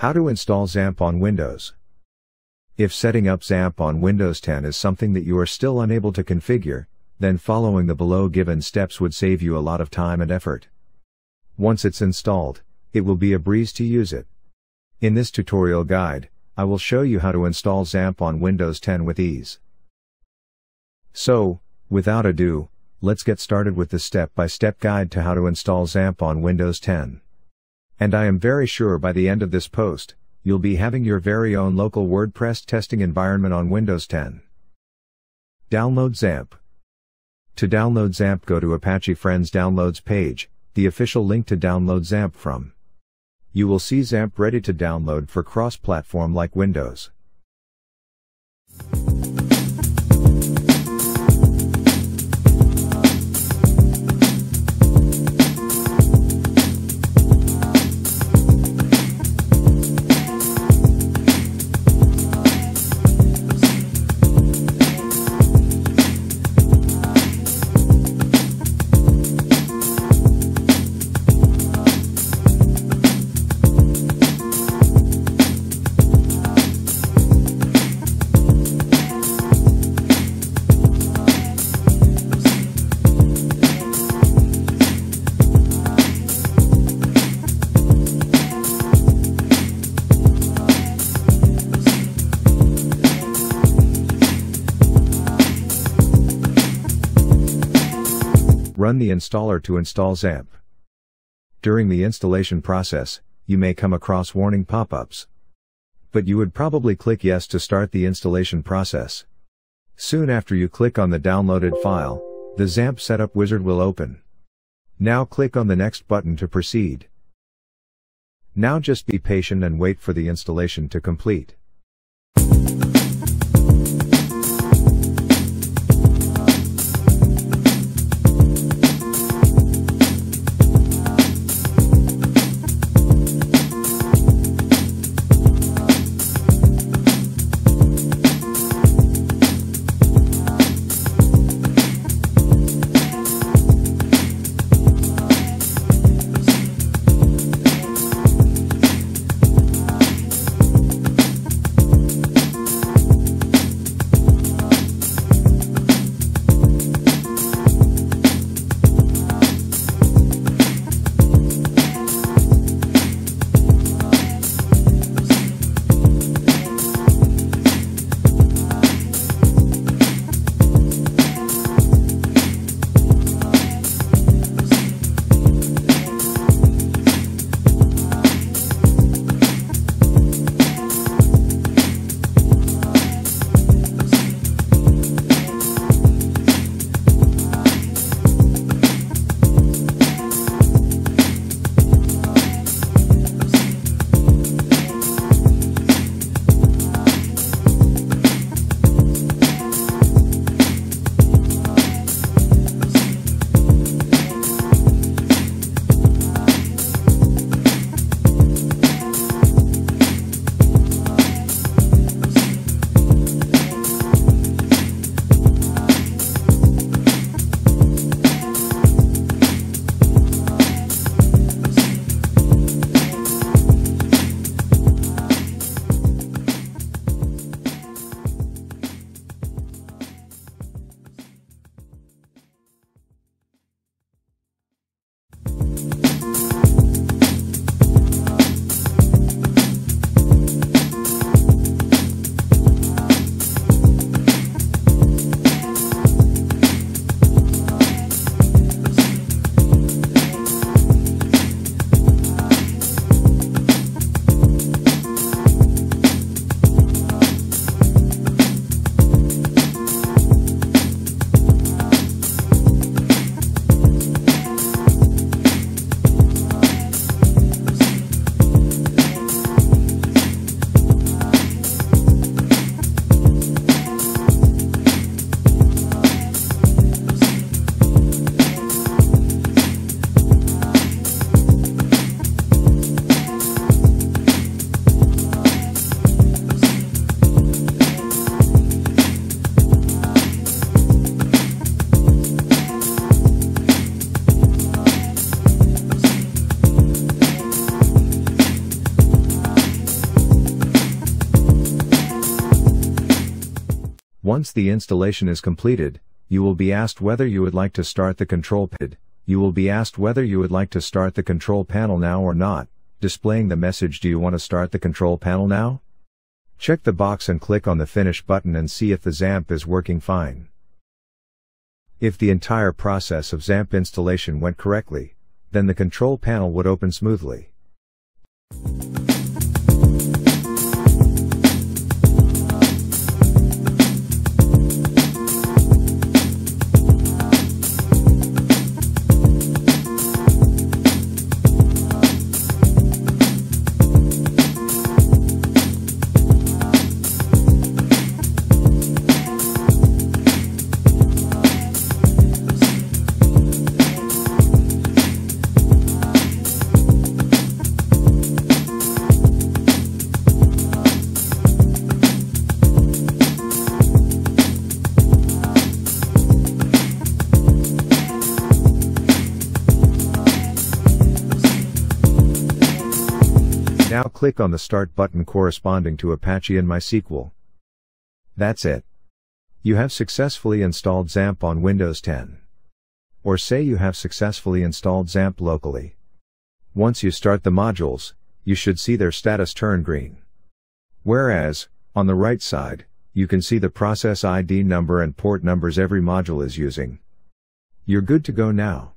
How to install XAMPP on Windows. If setting up XAMPP on Windows 10 is something that you are still unable to configure, then following the below given steps would save you a lot of time and effort. Once it's installed, it will be a breeze to use it. In this tutorial guide, I will show you how to install XAMPP on Windows 10 with ease. So, without ado, let's get started with the step-by-step guide to how to install XAMPP on Windows 10. And I am very sure by the end of this post, you'll be having your very own local WordPress testing environment on Windows 10. Download XAMPP. To download XAMPP, go to Apache Friends Downloads page, the official link to download XAMPP from. You will see XAMPP ready to download for cross-platform like Windows. Run the installer to install XAMPP. During the installation process, you may come across warning pop-ups. But you would probably click yes to start the installation process. Soon after you click on the downloaded file, the XAMPP setup wizard will open. Now click on the next button to proceed. Now just be patient and wait for the installation to complete. Once the installation is completed, you will be asked whether you would like to start the control panel. You will be asked whether you would like to start the control panel now or not, displaying the message "Do you want to start the control panel now?" Check the box and click on the Finish button and see if the XAMPP is working fine. If the entire process of XAMPP installation went correctly, then the control panel would open smoothly. Now click on the Start button corresponding to Apache and MySQL. That's it. You have successfully installed XAMPP on Windows 10. Or say you have successfully installed XAMPP locally. Once you start the modules, you should see their status turn green. Whereas, on the right side, you can see the process ID number and port numbers every module is using. You're good to go now.